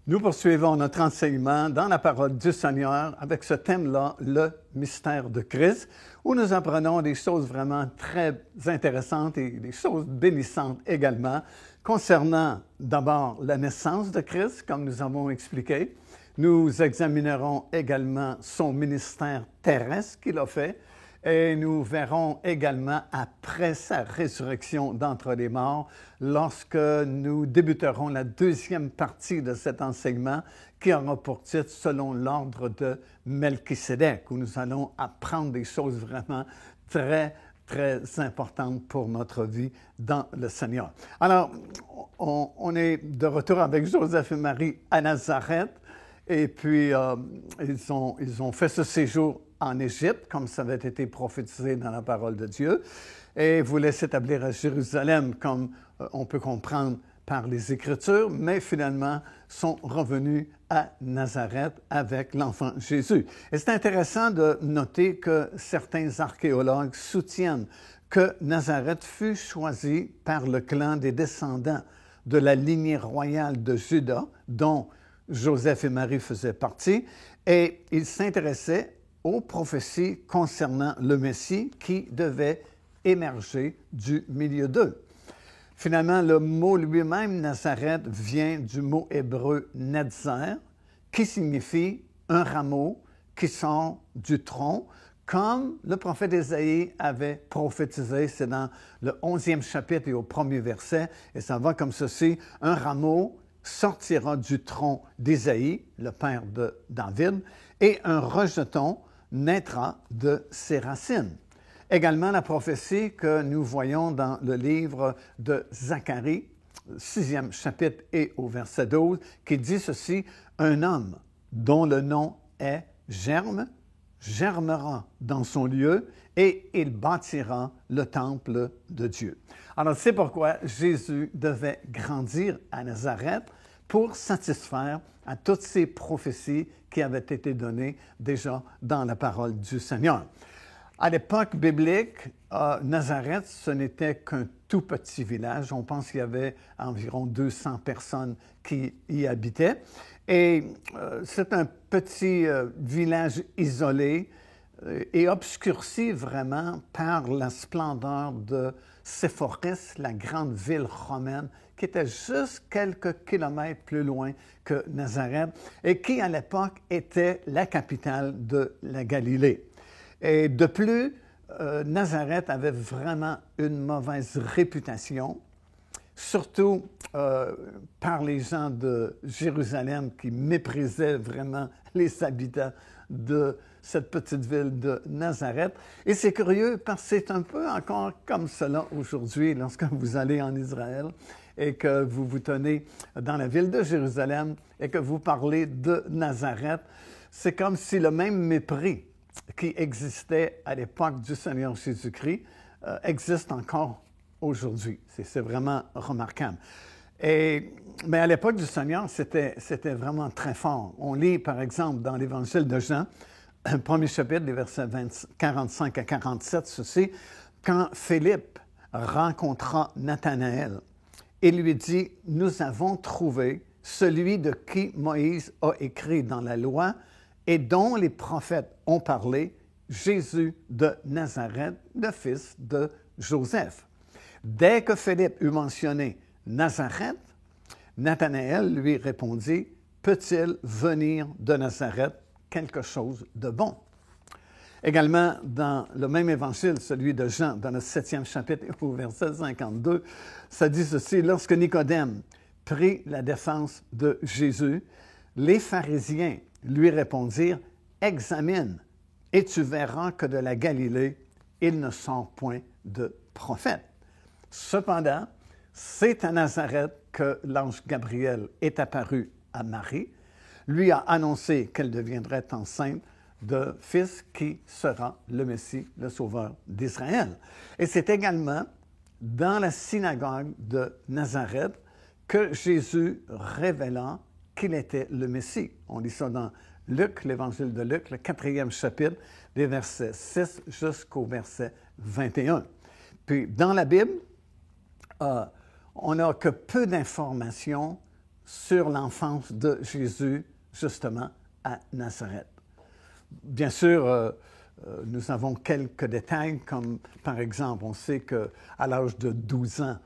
Nous poursuivons notre enseignement dans la parole du Seigneur avec ce thème-là, le mystère de Christ, où nous apprenons des choses vraiment très intéressantes et des choses bénissantes également, concernant d'abord la naissance de Christ, comme nous avons expliqué. Nous examinerons également son ministère terrestre qu'il a fait, et nous verrons également après sa résurrection d'entre les morts, lorsque nous débuterons la deuxième partie de cet enseignement qui aura pour titre « Selon l'ordre de Melchisédek », où nous allons apprendre des choses vraiment très importantes pour notre vie dans le Seigneur. Alors, on est de retour avec Joseph et Marie à Nazareth, et puis ils ont fait ce séjour en Égypte, comme ça avait été prophétisé dans la parole de Dieu, et voulaient s'établir à Jérusalem, comme on peut comprendre par les Écritures, mais finalement sont revenus à Nazareth avec l'enfant Jésus. Et c'est intéressant de noter que certains archéologues soutiennent que Nazareth fut choisi par le clan des descendants de la lignée royale de Juda, dont Joseph et Marie faisaient partie, et ils s'intéressaient aux prophéties concernant le Messie qui devait émerger du milieu d'eux. Finalement, le mot lui-même, Nazareth, vient du mot hébreu netzer, qui signifie un rameau qui sort du tronc, comme le prophète Ésaïe avait prophétisé. C'est dans le 11e chapitre et au premier verset, et ça va comme ceci: un rameau sortira du tronc d'Ésaïe, le père de David, et un rejeton naîtra de ses racines. Également, la prophétie que nous voyons dans le livre de Zacharie, 6e chapitre et au verset 12, qui dit ceci: « Un homme dont le nom est Germe, germera dans son lieu et il bâtira le temple de Dieu. » Alors, c'est pourquoi Jésus devait grandir à Nazareth pour satisfaire à toutes ces prophéties qui avaient été données déjà dans la parole du Seigneur. À l'époque biblique, Nazareth, ce n'était qu'un tout petit village. On pense qu'il y avait environ 200 personnes qui y habitaient. Et c'est un petit village isolé et obscurci vraiment par la splendeur de Séphoris, la grande ville romaine, qui était juste quelques kilomètres plus loin que Nazareth et qui, à l'époque, était la capitale de la Galilée. Et de plus, Nazareth avait vraiment une mauvaise réputation, surtout par les gens de Jérusalem qui méprisaient vraiment les habitants de cette petite ville de Nazareth. Et c'est curieux parce que c'est un peu encore comme cela aujourd'hui lorsque vous allez en Israël et que vous vous tenez dans la ville de Jérusalem et que vous parlez de Nazareth. C'est comme si le même mépris qui existait à l'époque du Seigneur Jésus-Christ existe encore aujourd'hui. C'est vraiment remarquable. Mais à l'époque du Seigneur, c'était vraiment très fort. On lit, par exemple, dans l'Évangile de Jean, premier chapitre, les versets 45 à 47, ceci: « Quand Philippe rencontra Nathanaël, il lui dit: « Nous avons trouvé celui de qui Moïse a écrit dans la loi et dont les prophètes ont parlé, Jésus de Nazareth, le fils de Joseph. » Dès que Philippe eut mentionné Nazareth, Nathanaël lui répondit: « Peut-il venir de Nazareth quelque chose de bon? » Également, dans le même évangile, celui de Jean, dans le 7e chapitre, au verset 52, ça dit ceci: « Lorsque Nicodème prit la défense de Jésus, les pharisiens lui répondirent: « Examine, et tu verras que de la Galilée, il ne sort point de prophète. » Cependant, c'est à Nazareth que l'ange Gabriel est apparu à Marie, lui a annoncé qu'elle deviendrait enceinte de fils qui sera le Messie, le Sauveur d'Israël. Et c'est également dans la synagogue de Nazareth que Jésus révéla qu'il était le Messie. On lit ça dans Luc, l'Évangile de Luc, le 4e chapitre, des versets 6 jusqu'au verset 21. Puis, dans la Bible, on n'a que peu d'informations sur l'enfance de Jésus, justement, à Nazareth. Bien sûr, nous avons quelques détails, comme par exemple, on sait qu'à l'âge de 12 ans,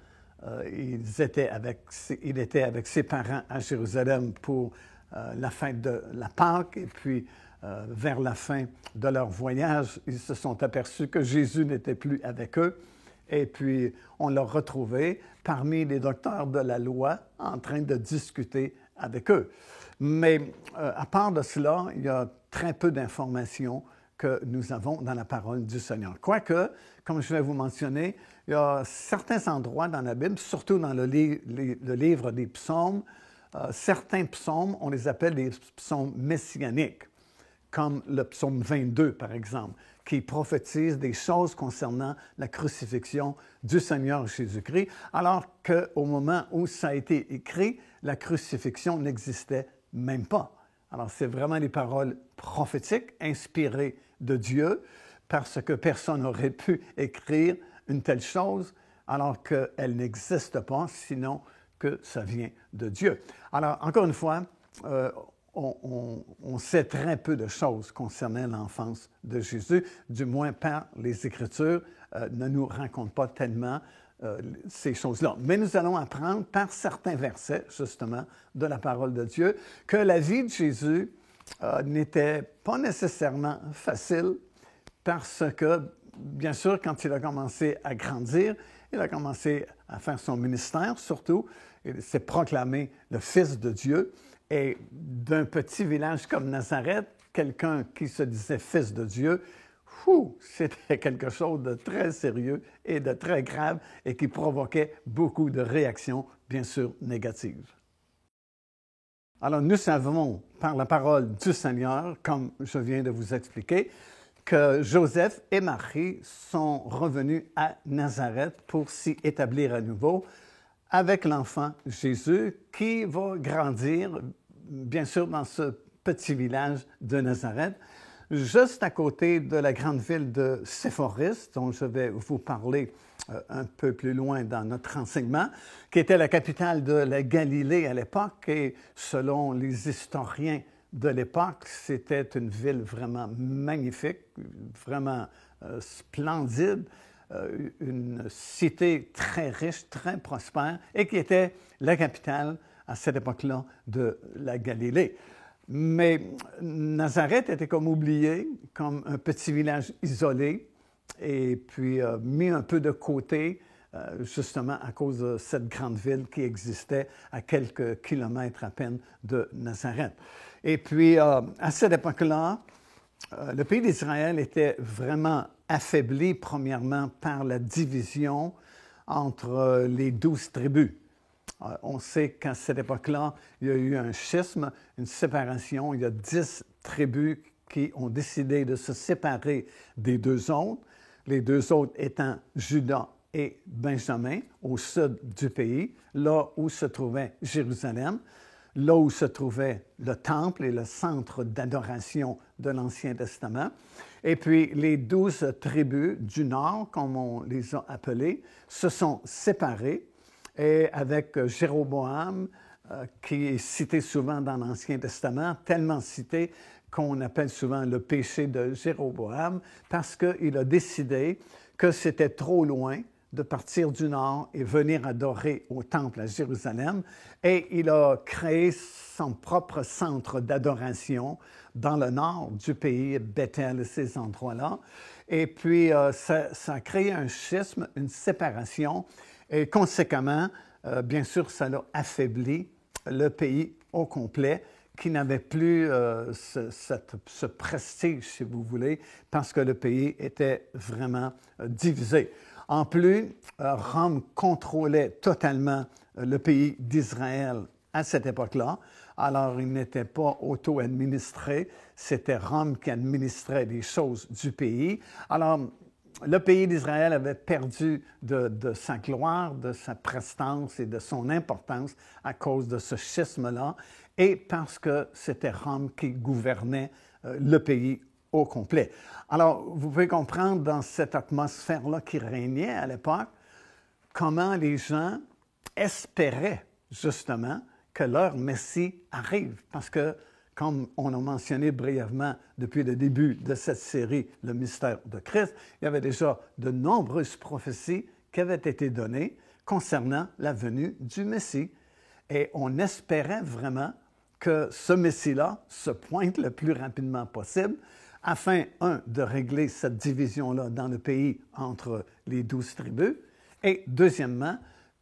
il était avec ses parents à Jérusalem pour la fête de la Pâque, et puis vers la fin de leur voyage, ils se sont aperçus que Jésus n'était plus avec eux, et puis on l'a retrouvé parmi les docteurs de la loi en train de discuter avec eux. Mais à part de cela, il y a très peu d'informations que nous avons dans la parole du Seigneur. Quoique, comme je vais vous mentionner, il y a certains endroits dans la Bible, surtout dans le livre des psaumes, certains psaumes, on les appelle des psaumes messianiques, comme le psaume 22, par exemple, qui prophétise des choses concernant la crucifixion du Seigneur Jésus-Christ, alors qu'au moment où ça a été écrit, la crucifixion n'existait même pas. Alors, c'est vraiment des paroles prophétiques, inspirées de Dieu, parce que personne n'aurait pu écrire une telle chose, alors qu'elle n'existe pas, sinon que ça vient de Dieu. Alors, encore une fois, on sait très peu de choses concernant l'enfance de Jésus, du moins par les Écritures, ne nous racontent pas tellement ces choses-là. Mais nous allons apprendre par certains versets, justement, de la parole de Dieu, que la vie de Jésus n'était pas nécessairement facile parce que, bien sûr, quand il a commencé à grandir, il a commencé à faire son ministère, surtout, il s'est proclamé le Fils de Dieu. Et d'un petit village comme Nazareth, quelqu'un qui se disait Fils de Dieu, c'était quelque chose de très sérieux et de très grave et qui provoquait beaucoup de réactions, bien sûr, négatives. Alors, nous savons par la parole du Seigneur, comme je viens de vous expliquer, que Joseph et Marie sont revenus à Nazareth pour s'y établir à nouveau avec l'enfant Jésus qui va grandir, bien sûr, dans ce petit village de Nazareth, juste à côté de la grande ville de Séphoris, dont je vais vous parler un peu plus loin dans notre enseignement, qui était la capitale de la Galilée à l'époque, et selon les historiens de l'époque, c'était une ville vraiment magnifique, vraiment splendide, une cité très riche, très prospère, et qui était la capitale à cette époque-là de la Galilée. Mais Nazareth était comme oublié, comme un petit village isolé, et puis mis un peu de côté, justement à cause de cette grande ville qui existait à quelques kilomètres à peine de Nazareth. Et puis, à cette époque-là, le pays d'Israël était vraiment affaibli, premièrement, par la division entre les 12 tribus. On sait qu'à cette époque-là, il y a eu un schisme, une séparation. Il y a 10 tribus qui ont décidé de se séparer des deux autres, les deux autres étant Juda et Benjamin, au sud du pays, là où se trouvait Jérusalem, là où se trouvait le temple et le centre d'adoration de l'Ancien Testament. Et puis, les 12 tribus du Nord, comme on les a appelées, se sont séparées. Et avec Jéroboam, qui est cité souvent dans l'Ancien Testament, tellement cité qu'on appelle souvent le péché de Jéroboam, parce qu'il a décidé que c'était trop loin de partir du nord et venir adorer au temple à Jérusalem, et il a créé son propre centre d'adoration dans le nord du pays, Bethel et ces endroits-là. Et puis, ça a créé un schisme, une séparation, et conséquemment, bien sûr, ça a affaibli le pays au complet, qui n'avait plus ce prestige, si vous voulez, parce que le pays était vraiment divisé. En plus, Rome contrôlait totalement le pays d'Israël à cette époque-là. Alors, il n'était pas auto-administré, c'était Rome qui administrait les choses du pays. Alors, le pays d'Israël avait perdu de sa gloire, de sa prestance et de son importance à cause de ce schisme-là et parce que c'était Rome qui gouvernait le pays au complet. Alors, vous pouvez comprendre dans cette atmosphère-là qui régnait à l'époque, comment les gens espéraient justement que leur Messie arrive. Parce que, comme on a mentionné brièvement depuis le début de cette série, Le mystère de Christ, il y avait déjà de nombreuses prophéties qui avaient été données concernant la venue du Messie. Et on espérait vraiment que ce Messie-là se pointe le plus rapidement possible afin, de régler cette division-là dans le pays entre les 12 tribus, et deuxièmement,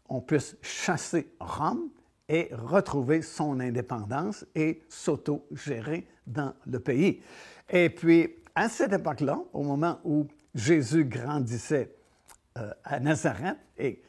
on puisse chasser Rome et retrouver son indépendance et s'auto-gérer dans le pays. Et puis, à cette époque-là, au moment où Jésus grandissait à Nazareth, et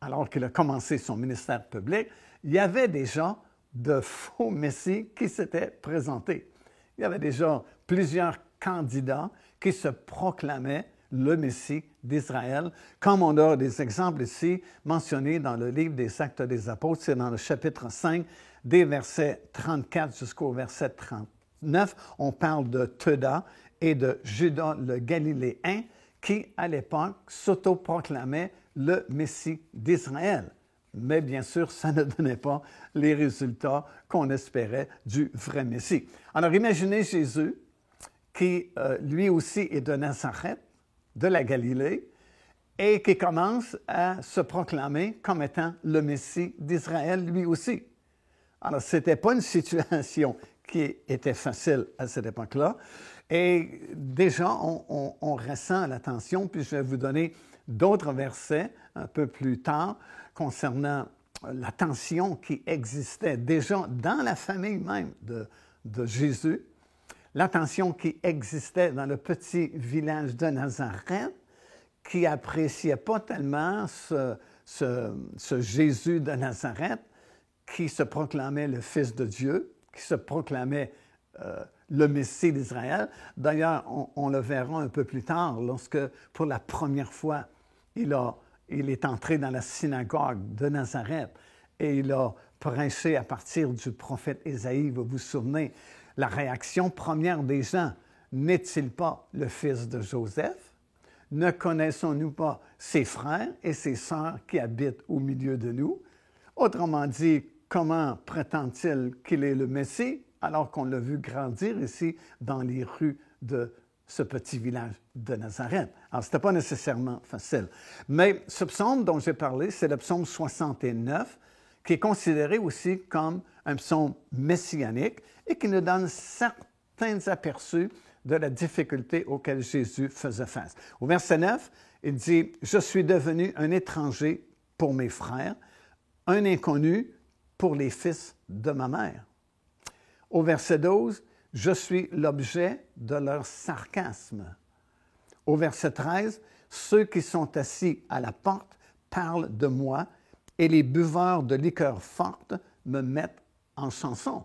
alors qu'il a commencé son ministère public, il y avait déjà de faux messies qui s'étaient présentés. Il y avait déjà plusieurs candidats qui se proclamaient le Messie d'Israël, comme on a des exemples ici mentionnés dans le livre des Actes des Apôtres, c'est dans le chapitre 5, des versets 34 jusqu'au verset 39. On parle de Theuda et de Judas le Galiléen, qui, à l'époque, s'autoproclamaient le Messie d'Israël. Mais bien sûr, ça ne donnait pas les résultats qu'on espérait du vrai Messie. Alors imaginez Jésus, qui lui aussi est de Nazareth, de la Galilée, et qui commence à se proclamer comme étant le Messie d'Israël lui aussi. Alors, ce n'était pas une situation qui était facile à cette époque-là. Et déjà, on ressent la tension, puis je vais vous donner d'autres versets un peu plus tard concernant la tension qui existait déjà dans la famille même de Jésus, la tension qui existait dans le petit village de Nazareth, qui n'appréciait pas tellement ce Jésus de Nazareth, qui se proclamait le Fils de Dieu, qui se proclamait le Messie d'Israël. D'ailleurs, on le verra un peu plus tard, lorsque, pour la première fois, il est entré dans la synagogue de Nazareth et il a prêché à partir du prophète Ésaïe. Vous vous souvenez, la réaction première des gens, n'est-il pas le fils de Joseph? Ne connaissons-nous pas ses frères et ses sœurs qui habitent au milieu de nous? Autrement dit, comment prétend-il qu'il est le Messie alors qu'on l'a vu grandir ici dans les rues de ce petit village de Nazareth? Alors, ce n'était pas nécessairement facile. Mais ce psaume dont j'ai parlé, c'est le psaume 69, qui est considéré aussi comme un psaume messianique et qui nous donne certains aperçus de la difficulté auquel Jésus faisait face. Au verset 9, il dit « Je suis devenu un étranger pour mes frères, un inconnu pour les fils de ma mère. » Au verset 12, « Je suis l'objet de leur sarcasme. » Au verset 13, « Ceux qui sont assis à la porte parlent de moi et les buveurs de liqueurs fortes me mettent en chanson. »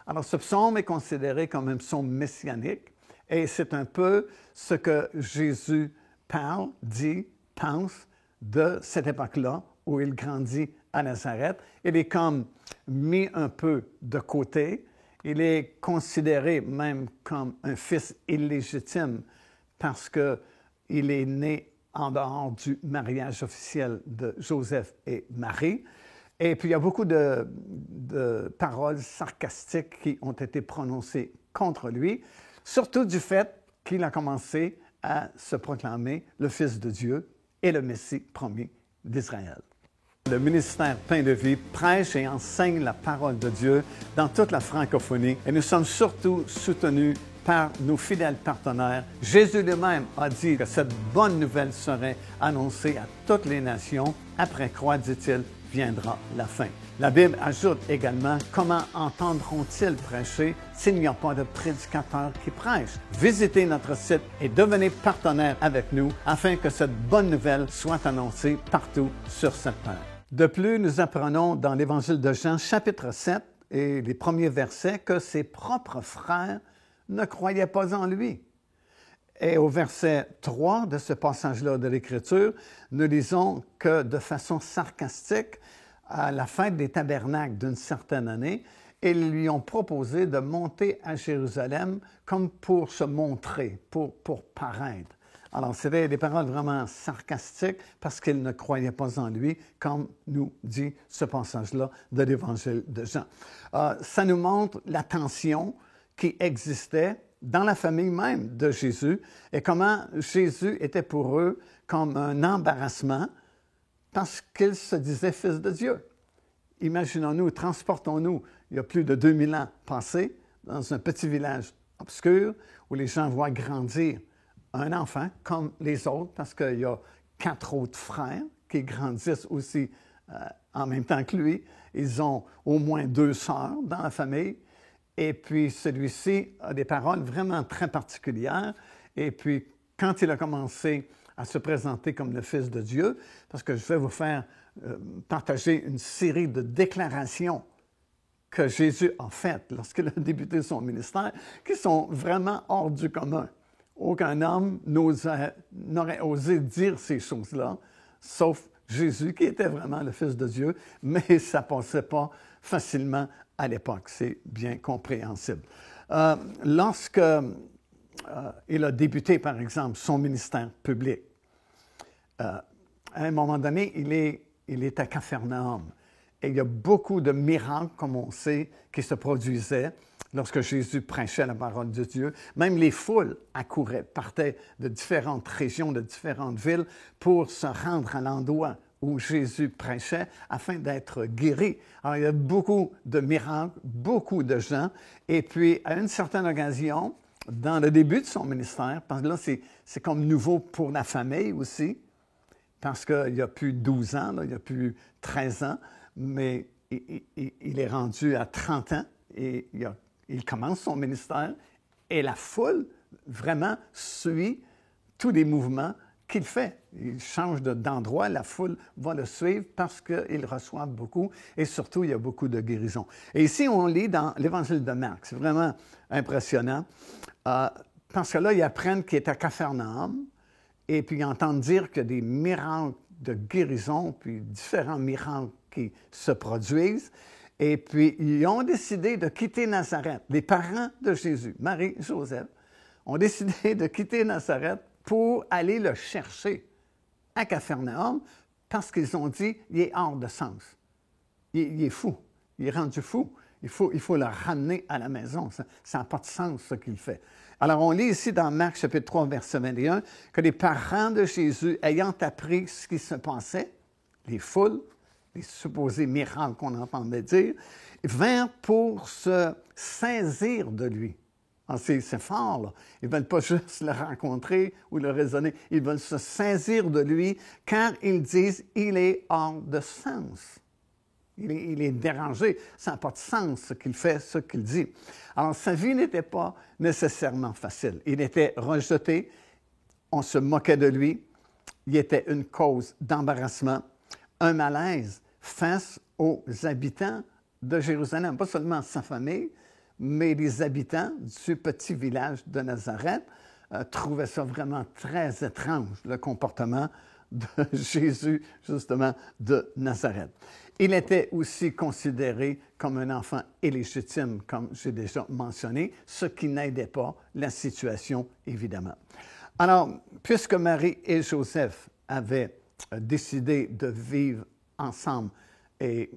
Alors, ce psaume est considéré comme un psaume messianique et c'est un peu ce que Jésus parle, dit, pense de cette époque-là où il grandit à Nazareth. Il est comme mis un peu de côté. Il est considéré même comme un fils illégitime parce qu'il est né en dehors du mariage officiel de Joseph et Marie. Et puis, il y a beaucoup de paroles sarcastiques qui ont été prononcées contre lui, surtout du fait qu'il a commencé à se proclamer le Fils de Dieu et le Messie promis d'Israël. Le ministère Pain de Vie prêche et enseigne la parole de Dieu dans toute la francophonie et nous sommes surtout soutenus par nos fidèles partenaires. Jésus lui-même a dit que cette bonne nouvelle serait annoncée à toutes les nations. Après quoi, dit-il, viendra la fin. La Bible ajoute également « Comment entendront-ils prêcher s'il n'y a pas de prédicateur qui prêche? » Visitez notre site et devenez partenaire avec nous afin que cette bonne nouvelle soit annoncée partout sur cette terre. De plus, nous apprenons dans l'Évangile de Jean, chapitre 7 et les premiers versets, que ses propres frères ne croyaient pas en lui. Et au verset 3 de ce passage-là de l'Écriture, nous lisons que de façon sarcastique, à la fête des tabernacles d'une certaine année, ils lui ont proposé de monter à Jérusalem comme pour se montrer, pour paraître. Alors, c'était des paroles vraiment sarcastiques parce qu'ils ne croyaient pas en lui, comme nous dit ce passage-là de l'Évangile de Jean. Ça nous montre la tension qui existait dans la famille même de Jésus et comment Jésus était pour eux comme un embarrassement parce qu'il se disait fils de Dieu. Imaginons-nous, transportons-nous, il y a plus de 2000 ans passés, dans un petit village obscur où les gens voient grandir un enfant comme les autres, parce qu'il y a 4 autres frères qui grandissent aussi en même temps que lui. Ils ont au moins 2 sœurs dans la famille. Et puis, celui-ci a des paroles vraiment très particulières. Et puis, quand il a commencé à se présenter comme le Fils de Dieu, parce que je vais vous faire partager une série de déclarations que Jésus a faites lorsqu'il a débuté son ministère, qui sont vraiment hors du commun. Aucun homme n'aurait osé dire ces choses-là, sauf Jésus, qui était vraiment le Fils de Dieu, mais ça ne passait pas facilement à l'époque. C'est bien compréhensible. Lorsqu'il a débuté, par exemple, son ministère public, à un moment donné, il est à Capharnaüm. Et il y a beaucoup de miracles, comme on sait, qui se produisaient lorsque Jésus prêchait la parole de Dieu. Même les foules accouraient, partaient de différentes régions, de différentes villes pour se rendre à l'endroit où Jésus prêchait afin d'être guéri. Alors, il y a beaucoup de miracles, beaucoup de gens. Et puis, à une certaine occasion, dans le début de son ministère, parce que là, c'est comme nouveau pour la famille aussi, parce qu'il y a plus 12 ans, là, il y a plus 13 ans, mais il est rendu à 30 ans et il commence son ministère et la foule vraiment suit tous les mouvements qu'il fait. Il change d'endroit, la foule va le suivre parce qu'il reçoit beaucoup et surtout, il y a beaucoup de guérisons. Et ici, on lit dans l'Évangile de Marc. C'est vraiment impressionnant parce que là, ils apprennent qu'il est à Capharnaüm et puis ils entendent dire qu'il y a des miracles de guérison, puis différents miracles qui se produisent. Et puis, ils ont décidé de quitter Nazareth. Les parents de Jésus, Marie et Joseph, ont décidé de quitter Nazareth pour aller le chercher à Capharnaüm parce qu'ils ont dit il est hors de sens. Il est fou. Il est rendu fou. Il faut le ramener à la maison. Ça n'a pas de sens, ce qu'il fait. Alors, on lit ici dans Marc, chapitre 3, verset 21, que les parents de Jésus, ayant appris ce qui se passait, les foules, les supposés miracles qu'on entendait dire, vinrent pour se saisir de lui. Alors, c'est fort, là. Ils ne veulent pas juste le rencontrer ou le raisonner. Ils veulent se saisir de lui, car ils disent « il est hors de sens ». Il est dérangé. Ça n'a pas de sens, ce qu'il fait, ce qu'il dit. Alors, sa vie n'était pas nécessairement facile. Il était rejeté. On se moquait de lui. Il était une cause d'embarrassement, un malaise face aux habitants de Jérusalem. Pas seulement sa famille, mais les habitants du petit village de Nazareth trouvaient ça vraiment très étrange, le comportement de Jésus, justement, de Nazareth. Il était aussi considéré comme un enfant illégitime, comme j'ai déjà mentionné, ce qui n'aidait pas la situation, évidemment. Alors, puisque Marie et Joseph avaient décidé de vivre ensemble et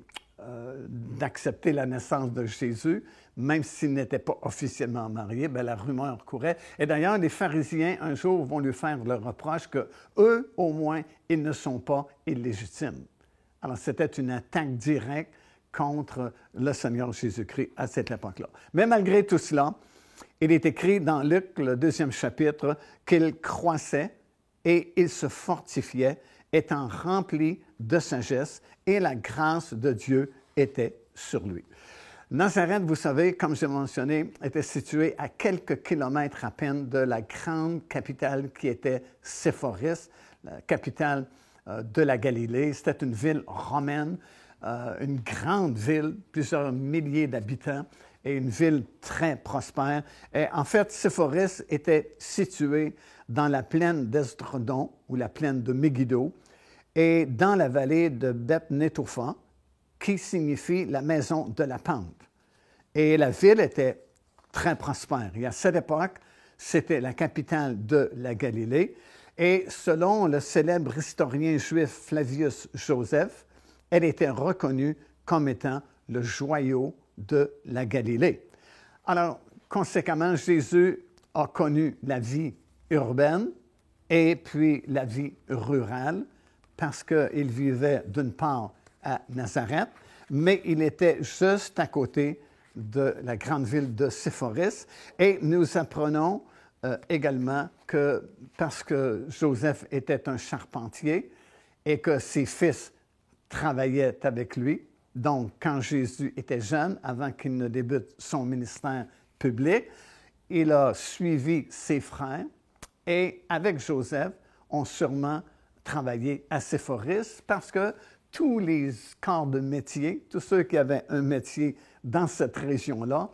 d'accepter la naissance de Jésus, même s'ils n'étaient pas officiellement mariés, bien, la rumeur courait. Et d'ailleurs, les pharisiens, un jour, vont lui faire le reproche qu'eux, au moins, ils ne sont pas illégitimes. Alors, c'était une attaque directe contre le Seigneur Jésus-Christ à cette époque-là. Mais malgré tout cela, il est écrit dans Luc, le 2e chapitre, qu'il croissait et il se fortifiait, étant rempli de sagesse, et la grâce de Dieu était sur lui. Nazareth, vous savez, comme j'ai mentionné, était située à quelques kilomètres à peine de la grande capitale qui était Séphoris, la capitale de la Galilée. C'était une ville romaine, une grande ville, plusieurs milliers d'habitants, et une ville très prospère. Et en fait, Séphoris était située dans la plaine d'Esdrodon, ou la plaine de Megiddo, et dans la vallée de Beth-Nétopha, qui signifie la maison de la pente. Et la ville était très prospère. Et à cette époque, c'était la capitale de la Galilée. Et selon le célèbre historien juif Flavius Joseph, elle était reconnue comme étant le joyau de la Galilée. Alors, conséquemment, Jésus a connu la vie urbaine et puis la vie rurale parce qu'il vivait d'une part à Nazareth, mais il était juste à côté de la grande ville de Séphoris. Et nous apprenons également que parce que Joseph était un charpentier et que ses fils travaillaient avec lui, donc quand Jésus était jeune, avant qu'il ne débute son ministère public, il a suivi ses frères et avec Joseph, ont sûrement travaillé à Séphoris parce que tous les corps de métier, tous ceux qui avaient un métier dans cette région-là,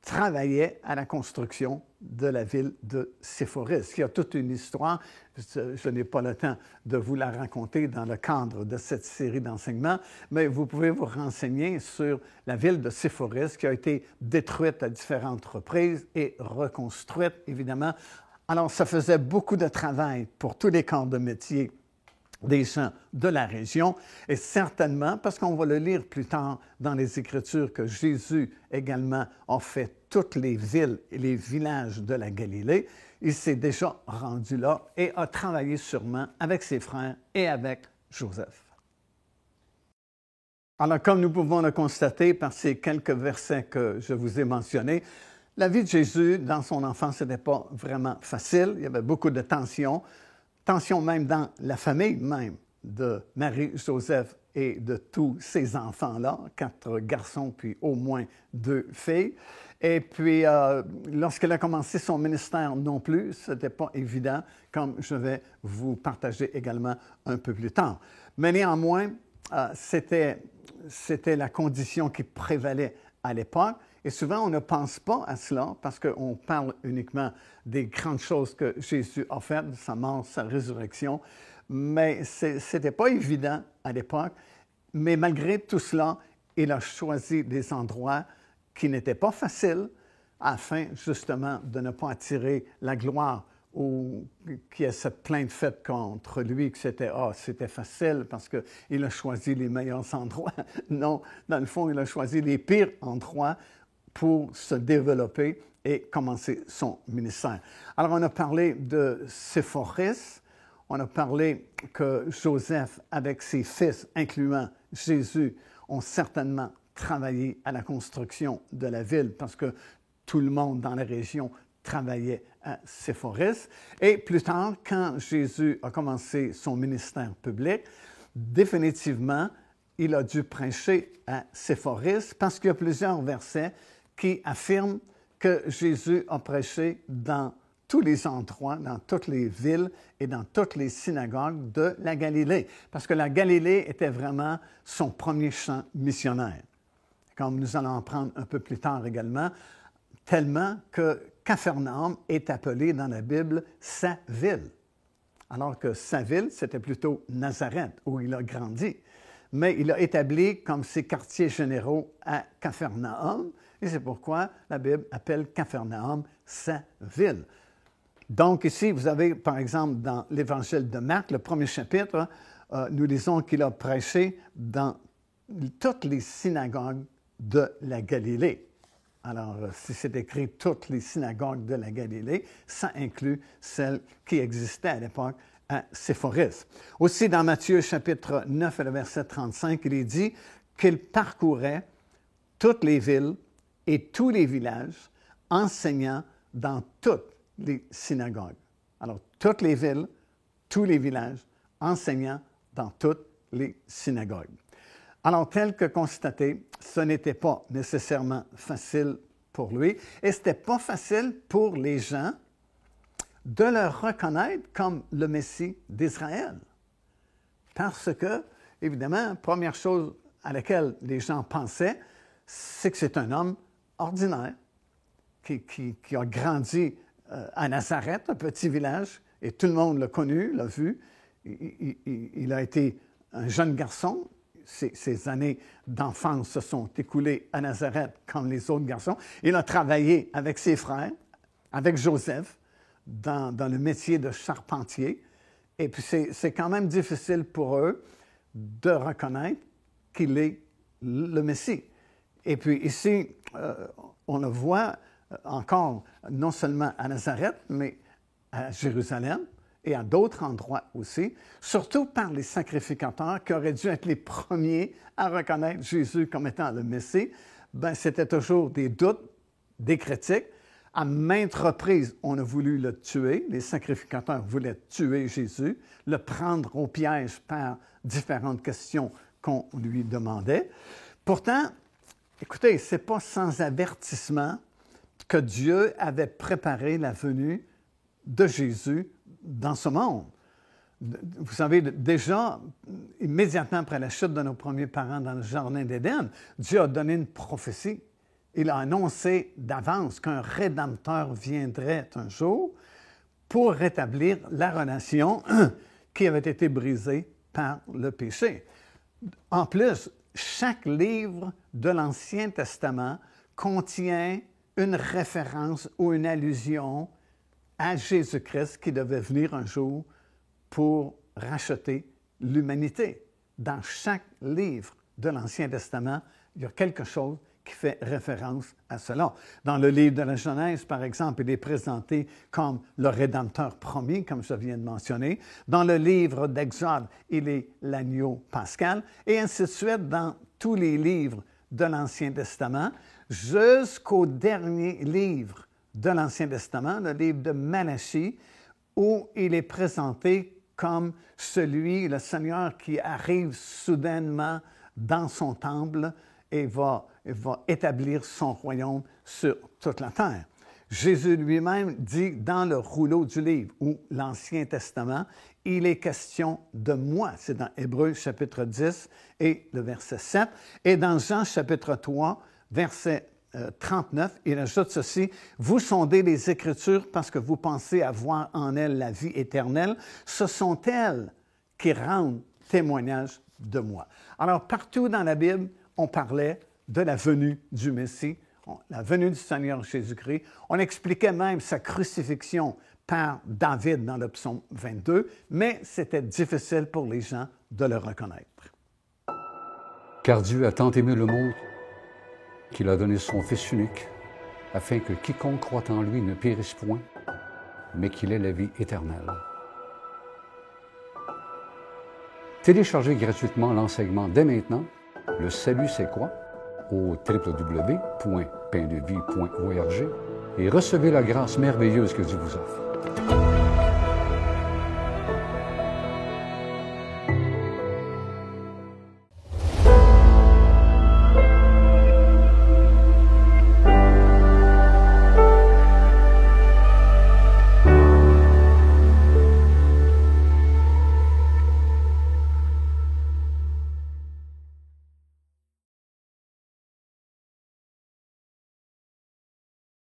travaillaient à la construction de la ville de Séphoris. Il y a toute une histoire, je n'ai pas le temps de vous la raconter dans le cadre de cette série d'enseignements, mais vous pouvez vous renseigner sur la ville de Séphoris qui a été détruite à différentes reprises et reconstruite, évidemment. Alors, ça faisait beaucoup de travail pour tous les corps de métier des gens de la région, et certainement, parce qu'on va le lire plus tard dans les Écritures, que Jésus également a fait toutes les villes et les villages de la Galilée, il s'est déjà rendu là et a travaillé sûrement avec ses frères et avec Joseph. Alors, comme nous pouvons le constater par ces quelques versets que je vous ai mentionnés, la vie de Jésus dans son enfance n'était pas vraiment facile, il y avait beaucoup de tensions même dans la famille même de Marie, Joseph et de tous ces enfants-là, 4 garçons puis au moins 2 filles. Et puis, lorsqu'elle a commencé son ministère non plus, ce n'était pas évident, comme je vais vous partager également un peu plus tard. Mais néanmoins, c'était la condition qui prévalait à l'époque. Et souvent, on ne pense pas à cela parce qu'on parle uniquement des grandes choses que Jésus a faites, sa mort, sa résurrection. Mais ce n'était pas évident à l'époque. Mais malgré tout cela, il a choisi des endroits qui n'étaient pas faciles afin justement de ne pas attirer la gloire ou qu'il y ait cette plainte faite contre lui que c'était facile parce qu'il a choisi les meilleurs endroits. Non, dans le fond, il a choisi les pires endroits pour se développer et commencer son ministère. Alors, on a parlé de Séphoris, on a parlé que Joseph, avec ses fils, incluant Jésus, ont certainement travaillé à la construction de la ville parce que tout le monde dans la région travaillait à Séphoris. Et plus tard, quand Jésus a commencé son ministère public, définitivement, il a dû prêcher à Séphoris parce qu'il y a plusieurs versets qui affirme que Jésus a prêché dans tous les endroits, dans toutes les villes et dans toutes les synagogues de la Galilée, parce que la Galilée était vraiment son premier champ missionnaire, comme nous allons en prendre un peu plus tard également, tellement que Capharnaüm est appelé dans la Bible sa ville, alors que sa ville, c'était plutôt Nazareth, où il a grandi. Mais il a établi comme ses quartiers généraux à Capharnaüm, et c'est pourquoi la Bible appelle Capharnaüm sa ville. Donc ici, vous avez, par exemple, dans l'Évangile de Marc, le premier chapitre, nous lisons qu'il a prêché dans toutes les synagogues de la Galilée. Alors, si c'est écrit « toutes les synagogues de la Galilée », ça inclut celles qui existaient à l'époque à Séphoris. Aussi, dans Matthieu chapitre 9 et le verset 35, il est dit qu'il parcourait toutes les villes et tous les villages, enseignant dans toutes les synagogues. Alors, toutes les villes, tous les villages, enseignant dans toutes les synagogues. Alors, tel que constaté, ce n'était pas nécessairement facile pour lui, et ce n'était pas facile pour les gens de le reconnaître comme le Messie d'Israël. Parce que, évidemment, première chose à laquelle les gens pensaient, c'est que c'est un homme ordinaire qui a grandi à Nazareth, un petit village, et tout le monde l'a connu, l'a vu. Il a été un jeune garçon. Ses années d'enfance se sont écoulées à Nazareth comme les autres garçons. Il a travaillé avec ses frères, avec Joseph, dans le métier de charpentier. Et puis, c'est quand même difficile pour eux de reconnaître qu'il est le Messie. Et puis ici, on le voit encore, non seulement à Nazareth, mais à Jérusalem et à d'autres endroits aussi, surtout par les sacrificateurs qui auraient dû être les premiers à reconnaître Jésus comme étant le Messie. Ben, c'était toujours des doutes, des critiques. À maintes reprises, on a voulu le tuer. Les sacrificateurs voulaient tuer Jésus, le prendre au piège par différentes questions qu'on lui demandait. Pourtant, écoutez, ce n'est pas sans avertissement que Dieu avait préparé la venue de Jésus dans ce monde. Vous savez, déjà, immédiatement après la chute de nos premiers parents dans le Jardin d'Éden, Dieu a donné une prophétie. Il a annoncé d'avance qu'un Rédempteur viendrait un jour pour rétablir la relation qui avait été brisée par le péché. En plus, chaque livre de l'Ancien Testament contient une référence ou une allusion à Jésus-Christ qui devait venir un jour pour racheter l'humanité. Dans chaque livre de l'Ancien Testament, il y a quelque chose qui fait référence à cela. Dans le livre de la Genèse, par exemple, il est présenté comme le Rédempteur promis, comme je viens de mentionner. Dans le livre d'Exode, il est l'agneau pascal, et ainsi de suite dans tous les livres de l'Ancien Testament, jusqu'au dernier livre de l'Ancien Testament, le livre de Malachie, où il est présenté comme celui, le Seigneur qui arrive soudainement dans son temple et va établir son royaume sur toute la terre. Jésus lui-même dit dans le rouleau du livre, ou l'Ancien Testament, il est question de moi. C'est dans Hébreux chapitre 10 et le verset 7. Et dans Jean chapitre 3, verset 39, il ajoute ceci, « Vous sondez les Écritures parce que vous pensez avoir en elles la vie éternelle. Ce sont elles qui rendent témoignage de moi. » Alors, partout dans la Bible, on parlait de la venue du Messie, la venue du Seigneur Jésus-Christ. On expliquait même sa crucifixion par David dans le psaume 22, mais c'était difficile pour les gens de le reconnaître. Car Dieu a tant aimé le monde qu'il a donné son Fils unique, afin que quiconque croit en lui ne périsse point, mais qu'il ait la vie éternelle. Téléchargez gratuitement l'enseignement dès maintenant. Le salut, c'est quoi? Au www.paindevie.org et recevez la grâce merveilleuse que Dieu vous offre.